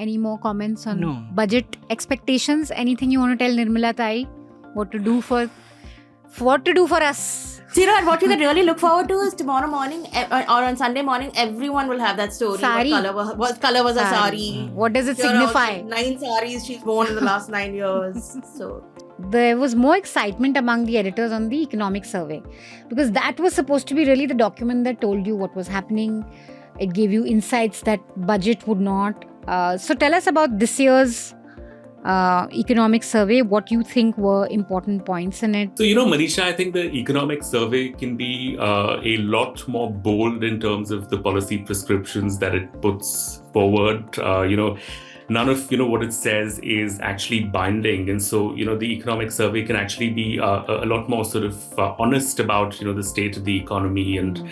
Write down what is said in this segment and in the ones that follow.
any more comments on No. budget expectations? Anything you want to tell Nirmala Tai? What to do for us? So, you know what you can really look forward to is tomorrow morning or on Sunday morning, everyone will have that story. Sari. What color was her sari? What does it Here are signify? 9 saris she's worn in the last 9 years. So there was more excitement among the editors on the economic survey, because that was supposed to be really the document that told you what was happening. It gave you insights that budget would not. So tell us about this year's economic survey, what you think were important points in it. So, Manisha, I think the economic survey can be a lot more bold in terms of the policy prescriptions that it puts forward. None of what it says is actually binding, and so the economic survey can actually be a lot more sort of honest about the state of the economy and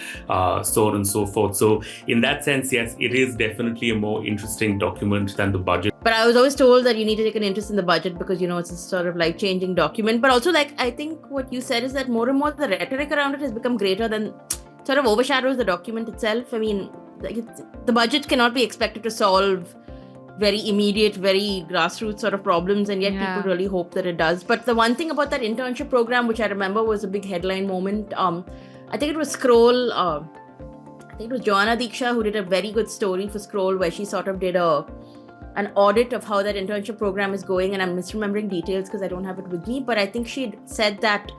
so on and so forth. So in that sense, yes, it is definitely a more interesting document than the budget. But I was always told that you need to take an interest in the budget because it's a sort of life-changing document. But also, I think what you said is that more and more the rhetoric around it has become greater than sort of overshadows the document itself. I mean, the budget cannot be expected to solve very immediate, very grassroots sort of problems, and yet people really hope that it does. But the one thing about that internship program, which I remember was a big headline moment, I think it was Scroll, I think it was Joanna Diksha who did a very good story for Scroll where she sort of did an audit of how that internship program is going, and I'm misremembering details because I don't have it with me, but I think she said that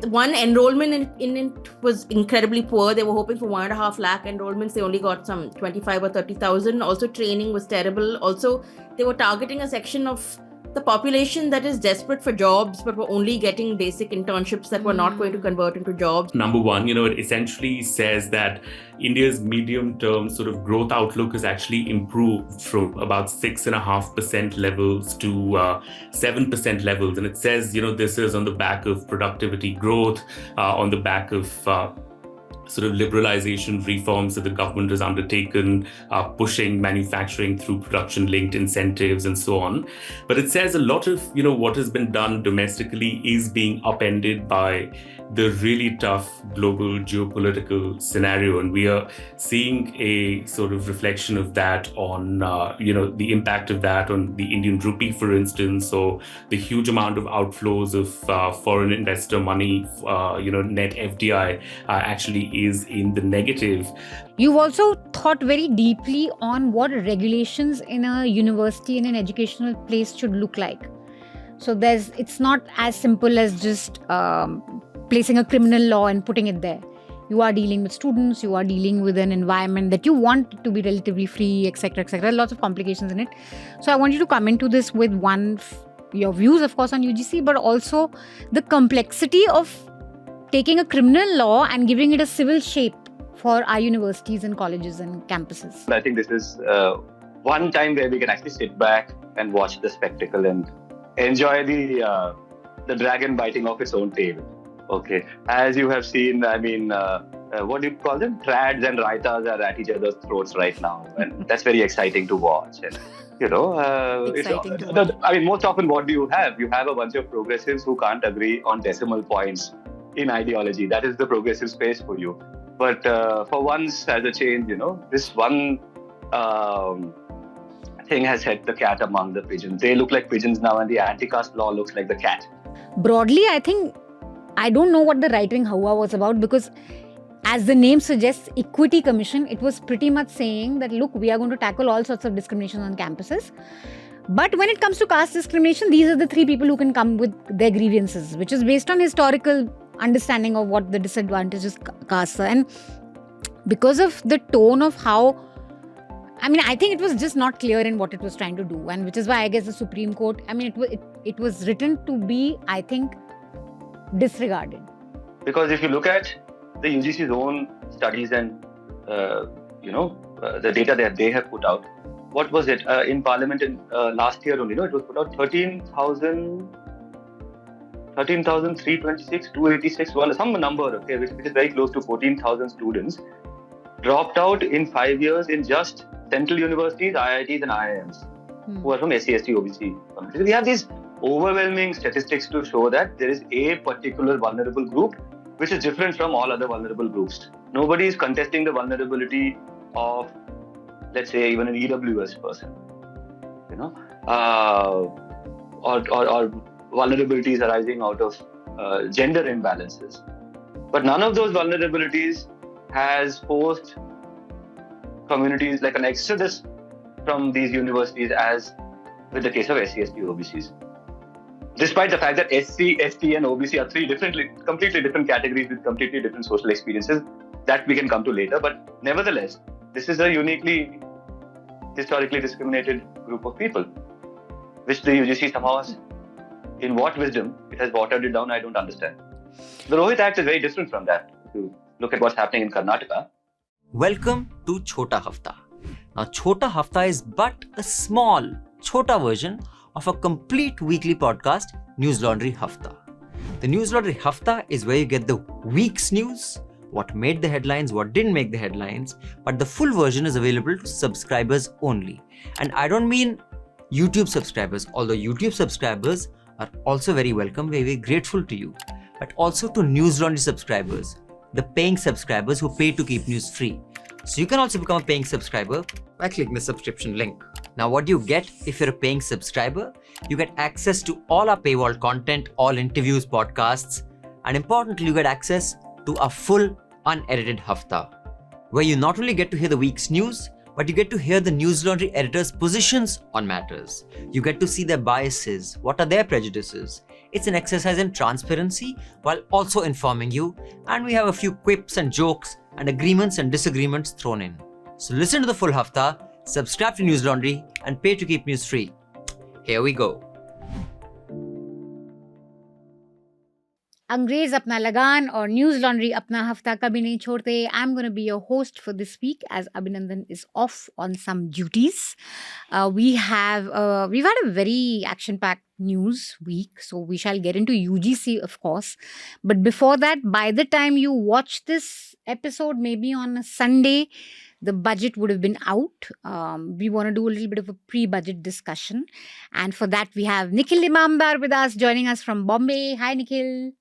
one, enrollment in it was incredibly poor. They were hoping for 1.5 lakh enrollments. They only got some 25 or 30,000. Also, training was terrible. Also, they were targeting a section of the population that is desperate for jobs, but were only getting basic internships that were not going to convert into jobs. Number one, it essentially says that India's medium-term sort of growth outlook has actually improved from about 6.5% levels to 7% levels. And it says, this is on the back of productivity growth, on the back of sort of liberalization reforms that the government has undertaken, pushing manufacturing through production-linked incentives and so on. But it says a lot of, what has been done domestically is being upended by the really tough global geopolitical scenario. And we are seeing a sort of reflection of that on, the impact of that on the Indian rupee, for instance, or the huge amount of outflows of foreign investor money, net FDI actually is in the negative. You've also thought very deeply on what regulations in a university, in an educational place should look like. So it's not as simple as just placing a criminal law and putting it there. You are dealing with students, you are dealing with an environment that you want to be relatively free, etc., etc. Lots of complications in it. So I want you to come into this with your views, of course, on UGC, but also the complexity of taking a criminal law and giving it a civil shape for our universities and colleges and campuses. I think this is one time where we can actually sit back and watch the spectacle and enjoy the dragon biting off its own tail. Okay, as you have seen, I mean, what do you call them? Trads and raitas are at each other's throats right now, and that's very exciting to watch. And, most often what do you have? You have a bunch of progressives who can't agree on decimal points in ideology. That is the progressive space for you. But for once, as a change, this one thing has set the cat among the pigeons. They look like pigeons now, and the anti-caste law looks like the cat. Broadly, I don't know what the right-wing Hawa was about, because as the name suggests, Equity Commission, it was pretty much saying that, look, we are going to tackle all sorts of discrimination on campuses. But when it comes to caste discrimination, these are the 3 people who can come with their grievances, which is based on historical understanding of what the disadvantages castes are. And because of the tone of how, I think it was just not clear in what it was trying to do, and which is why I guess the Supreme Court, it was written to be, I think, disregarded. Because if you look at the UGC's own studies and, the data that they have put out, what was it in Parliament in last year only? It was put out 13,326, 286, some number, okay, which is very close to 14,000 students dropped out in 5 years in just central universities, IITs and IIMs, who are from SC, ST, OBC. We have these overwhelming statistics to show that there is a particular vulnerable group which is different from all other vulnerable groups. Nobody is contesting the vulnerability of let's say, even an EWS person, or vulnerabilities arising out of gender imbalances. But none of those vulnerabilities has forced communities like an exodus from these universities, as with the case of SC, ST, OBCs. Despite the fact that SC, ST and OBC are three completely different categories with completely different social experiences that we can come to later. But nevertheless, this is a uniquely historically discriminated group of people, which the UGC somehow has, in what wisdom it has watered it down, I don't understand. The Rohit Act is very different from that. If you look at what's happening in Karnataka. Welcome to Chhota Hafta. Now, Chhota Hafta is but a small, chhota version of a complete weekly podcast, Newslaundry Hafta. The Newslaundry Hafta is where you get the week's news, what made the headlines, what didn't make the headlines, but the full version is available to subscribers only. And I don't mean YouTube subscribers, although YouTube subscribers are also very welcome, very, very grateful to you, but also to Newslaundry subscribers, the paying subscribers who pay to keep news free. So you can also become a paying subscriber by clicking the subscription link. Now, what do you get if you're a paying subscriber? You get access to all our paywall content, all interviews, podcasts, and importantly, you get access to a full unedited Hafta, where you not only get to hear the week's news, but you get to hear the Newslaundry editors' positions on matters. You get to see their biases, what are their prejudices. It's an exercise in transparency while also informing you, and we have a few quips and jokes and agreements and disagreements thrown in. So listen to the full Hafta, subscribe to Newslaundry, and pay to keep news free. Here we go. अंग्रेज अपना लगान और news laundry अपना हफ्ता कभी नहीं छोड़ते. I'm going to be your host for this week as Abhinandan is off on some duties. We've had a very action-packed news week, so we shall get into UGC, of course. But before that, by the time you watch this episode, maybe on a Sunday, the budget would have been out. We want to do a little bit of a pre-budget discussion. And for that, we have Nikhil Inamdar with us, joining us from Bombay. Hi, Nikhil.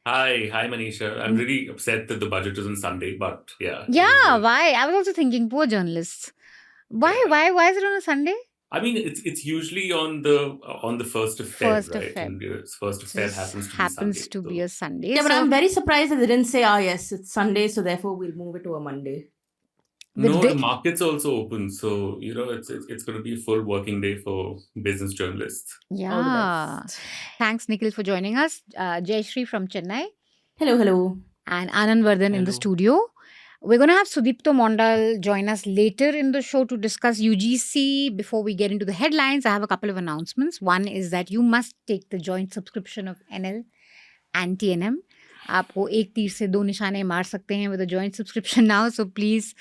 Hi, Manisha. I'm really upset that the budget is on Sunday, but yeah. Yeah, why? I was also thinking, poor journalists. Why is it on a Sunday? I mean, it's usually on the 1st of Feb, First of right? Feb. And 1st of Feb happens to be Sunday. A Sunday. Yeah, but So- I'm very surprised that they didn't say, yes, it's Sunday, so therefore we'll move it to a Monday. No, the market's also open, so it's going to be a full working day for business journalists. Yeah. All the best. Thanks, Nikhil, for joining us. Jayashree from Chennai Hello. and Anand Vardhan in the Hello. studio. We're going to have Sudipto Mondal join us later in the show to discuss UGC. Before we get into the headlines, I have a couple of announcements. One is that you must take the joint subscription of NL and TNM. आपको एक तीर से दो निशाने मार सकते हैं with a joint subscription now. So please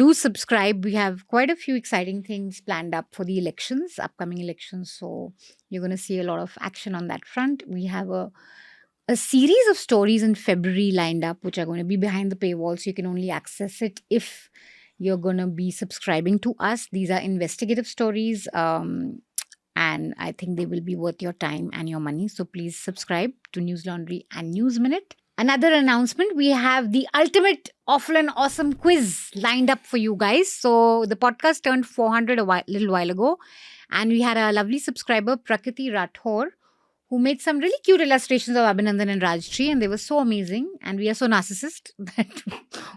do subscribe. We have quite a few exciting things planned up for the elections, upcoming elections. So you're going to see a lot of action on that front. We have a series of stories in February lined up, which are going to be behind the paywall. So you can only access it if you're going to be subscribing to us. These are investigative stories. And I think they will be worth your time and your money. So please subscribe to Newslaundry and News Minute. Another announcement, we have the ultimate awful and awesome quiz lined up for you guys. So the podcast turned 400 a little while ago. And we had a lovely subscriber, Prakriti Rathore, who made some really cute illustrations of Abhinandan and Rajyashree, and they were so amazing. And we are so narcissist that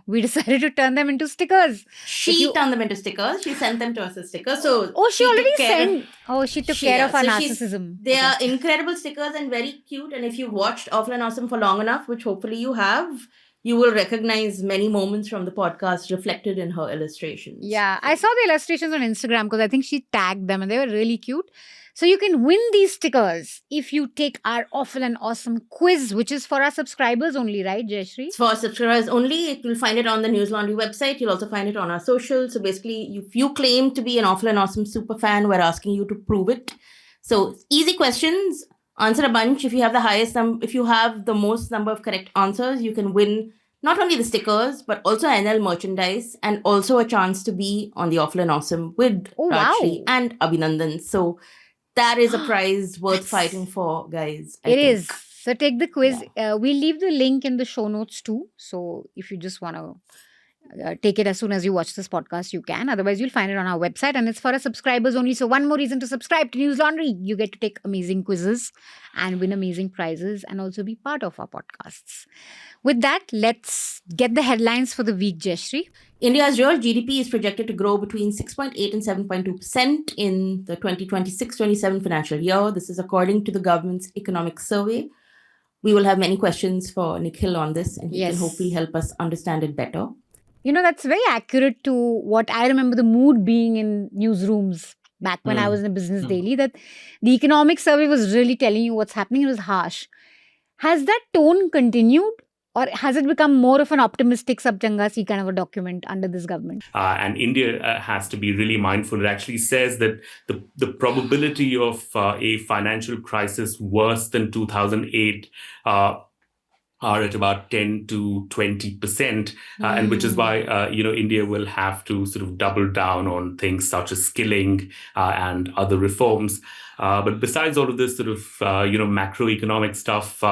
we decided to turn them into stickers. She turned them into stickers. She sent them to us as stickers. So She already took care of- sent. She took care of our so narcissism. They Okay. are incredible stickers and very cute. And if you've watched Awful and Awesome for long enough, which hopefully you have, you will recognize many moments from the podcast reflected in her illustrations. Yeah, I saw the illustrations on Instagram because I think she tagged them and they were really cute. So you can win these stickers if you take our awful and awesome quiz, which is for our subscribers only, right, Jayashree? It's for subscribers only. You'll find it on the Newslaundry website. You'll also find it on our socials. So basically, if you claim to be an Awful and Awesome super fan, we're asking you to prove it. So easy questions. Answer a bunch. If you have the if you have the most number of correct answers, you can win not only the stickers, but also NL merchandise and also a chance to be on the Awful and Awesome with Oh, wow. Rajyashree and Abhinandan. So that is a prize worth That's- fighting for, guys. I It think. is. So take the quiz. We'll leave the link in the show notes too. So if you just want to take it as soon as you watch this podcast, you can. Otherwise, you'll find it on our website, and it's for our subscribers only. So one more reason to subscribe to Newslaundry. You get to take amazing quizzes and win amazing prizes and also be part of our podcasts. With that, let's get the headlines for the week, Jayashree. India's real GDP is projected to grow between 6.8 and 7.2% in the 2026-27 financial year. This is according to the government's economic survey. We will have many questions for Nikhil on this, and he Yes. can hopefully help us understand it better. That's very accurate to what I remember the mood being in newsrooms back when I was in a business daily, that the economic survey was really telling you what's happening. It was harsh. Has that tone continued, or has it become more of an optimistic Sabchanga-si kind of a document under this government? And India has to be really mindful. It actually says that the probability of a financial crisis worse than 2008 are at about 10 to 20%, and which is why India will have to sort of double down on things such as skilling and other reforms. But besides all of this sort of macroeconomic stuff,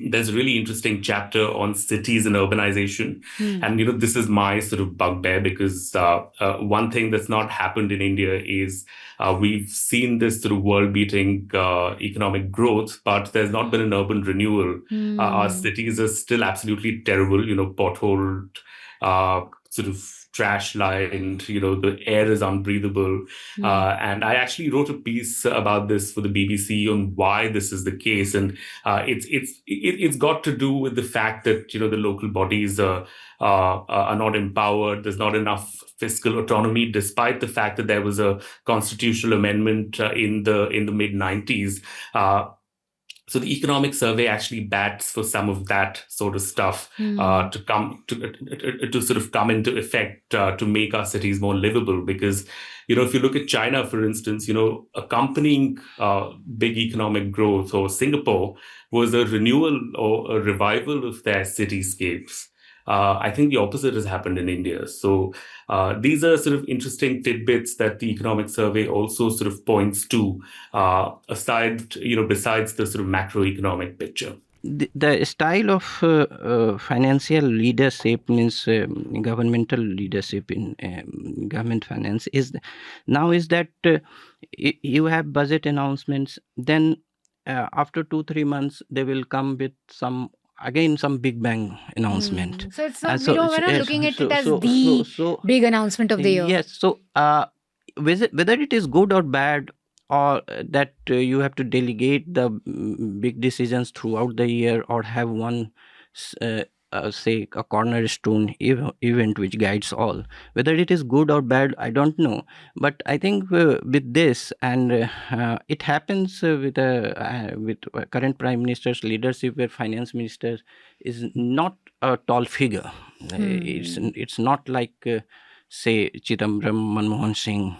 there's a really interesting chapter on cities and urbanization. And, this is my sort of bugbear, because one thing that's not happened in India is we've seen this sort of world-beating economic growth, but there's not been an urban renewal. Our cities are still absolutely terrible, potholed, sort of trash lined, the air is unbreathable. And I actually wrote a piece about this for the BBC on why this is the case. And it's got to do with the fact that, the local bodies are not empowered. There's not enough fiscal autonomy, despite the fact that there was a constitutional amendment in the mid-90s. So the economic survey actually bats for some of that sort of stuff to sort of come into effect to make our cities more livable. Because, if you look at China, for instance, accompanying big economic growth, or Singapore, was a renewal or a revival of their cityscapes. I think the opposite has happened in India. So these are sort of interesting tidbits that the economic survey also sort of points to, besides the sort of macroeconomic picture. The style of financial leadership, means governmental leadership in government finance, is that you have budget announcements, then after 2-3 months they will come with some big bang announcement. So it's not, we're not looking at it as the big announcement of the year. Yes. So whether it is good or bad, or that you have to delegate the big decisions throughout the year, or have one say a cornerstone event which guides all. Whether it is good or bad, I don't know. But I think with this, and it happens with current Prime Minister's leadership, where Finance Minister is not a tall figure. It's not like say Chidambaram, Manmohan Singh,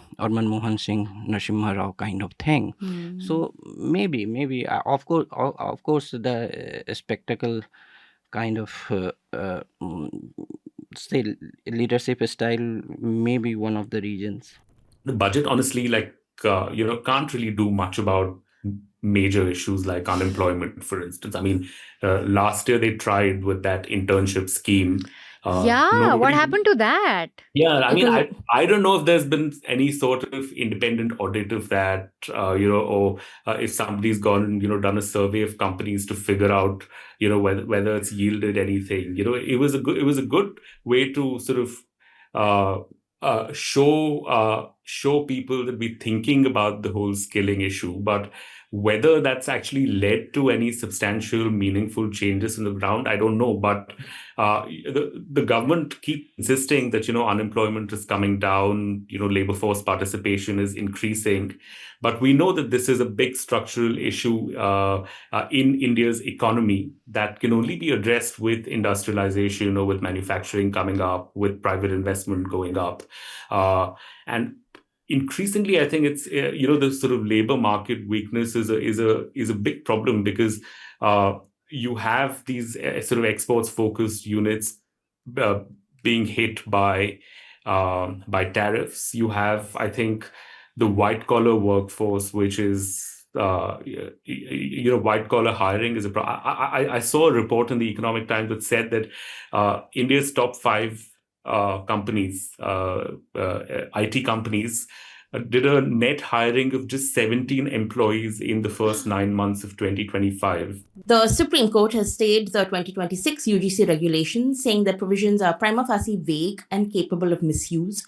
Narasimha Rao kind of thing. So maybe of course the spectacle kind of say leadership style may be one of the reasons. The budget, honestly, can't really do much about major issues like unemployment, for instance. I mean, last year they tried with that internship scheme. What happened to that? Yeah, I mean, I don't know if there's been any sort of independent audit of that, or if somebody's gone and, done a survey of companies to figure out, whether it's yielded anything. It was a good way to sort of show people that we're thinking about the whole skilling issue, but whether that's actually led to any substantial, meaningful changes in the ground, I don't know. But the government keeps insisting that, unemployment is coming down, labor force participation is increasing. But we know that this is a big structural issue in India's economy that can only be addressed with industrialization, or with manufacturing coming up, with private investment going up. And increasingly, I think it's the sort of labor market weakness is a big problem, because you have these sort of exports focused units being hit by tariffs. You have, I think, the white collar workforce, which is white collar hiring is a problem. I saw a report in the Economic Times that said that India's top 5 companies, IT companies, did a net hiring of just 17 employees in the first 9 months of 2025. The Supreme Court has stayed the 2026 UGC regulations, saying that provisions are prima facie vague and capable of misuse.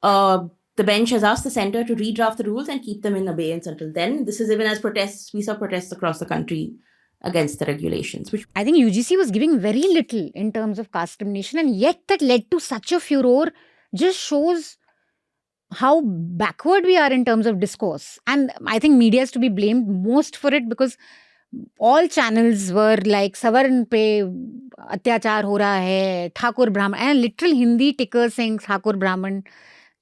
The bench has asked the centre to redraft the rules and keep them in abeyance until then. This is even as we saw protests across the country against the regulations. Which I think UGC was giving very little in terms of caste discrimination, and yet that led to such a furor. Just shows how backward we are in terms of discourse. And I think media is to be blamed most for it, because all channels were like Savarn pe atyachar ho raha hai, Thakur Brahman, and literal Hindi tickers saying Thakur Brahman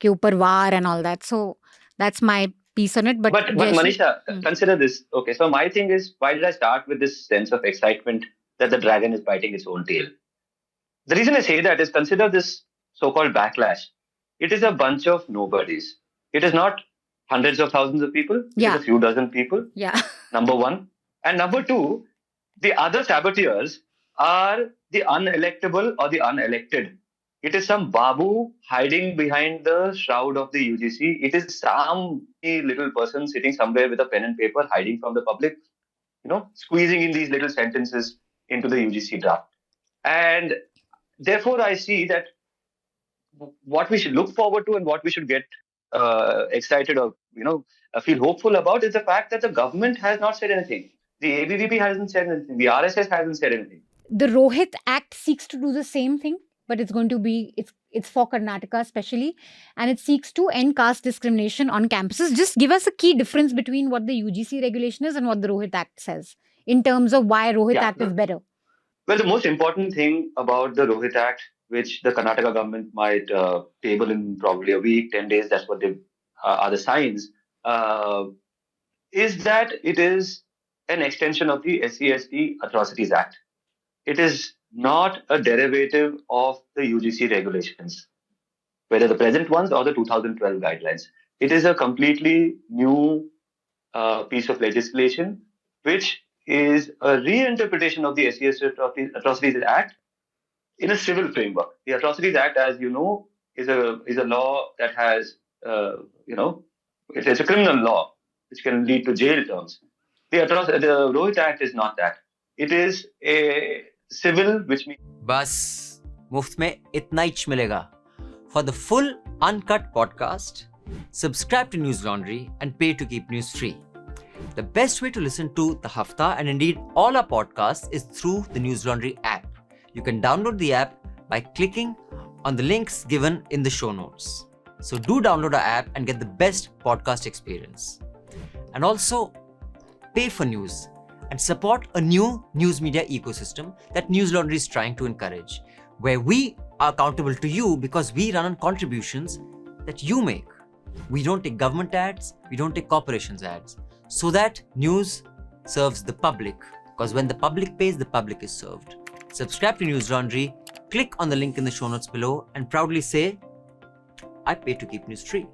ke upar war and all that. So that's my piece on it. But Manisha, consider this. Okay, so my thing is, why did I start with this sense of excitement that the dragon is biting its own tail? The reason I say that is, consider this so-called backlash. It is a bunch of nobodies. It is not hundreds of thousands of people. It is a few dozen people. Yeah. Number one. And number two, the other saboteurs are the unelectable or the unelected. It is some babu hiding behind the shroud of the UGC. It is some little person sitting somewhere with a pen and paper hiding from the public, squeezing in these little sentences into the UGC draft. And therefore, I see that what we should look forward to and what we should get excited or, feel hopeful about is the fact that the government has not said anything. The ABVP hasn't said anything. The RSS hasn't said anything. The Rohit Act seeks to do the same thing, but it's going to be, it's for Karnataka especially, and it seeks to end caste discrimination on campuses. Just give us a key difference between what the UGC regulation is and what the Rohit Act says in terms of why Rohit Act is better. Well, the most important thing about the Rohit Act, which the Karnataka government might table in probably a week, 10 days, that's what they are the signs, is that it is an extension of the SC/ST Atrocities Act. It is not a derivative of the UGC regulations, whether the present ones or the 2012 guidelines. It is a completely new piece of legislation, which is a reinterpretation of the SC/ST Atrocities Act in a civil framework. The Atrocities Act, as you know, is a law that has, it is a criminal law which can lead to jail terms. The Rohit Act is not that. It is a civil, which means... बस मुफ्त में इतना ही मिलेगा. For the full uncut podcast, subscribe to Newslaundry and pay to keep news free. The best way to listen to the Hafta and indeed all our podcasts is through the Newslaundry app. You can download the app by clicking on the links given in the show notes. So do download our app and get the best podcast experience. And also pay for news and support a new news media ecosystem that Newslaundry is trying to encourage, where we are accountable to you because we run on contributions that you make. We don't take government ads, we don't take corporations ads, so that news serves the public, because when the public pays, the public is served. Subscribe to Newslaundry, click on the link in the show notes below and proudly say, I pay to keep news free.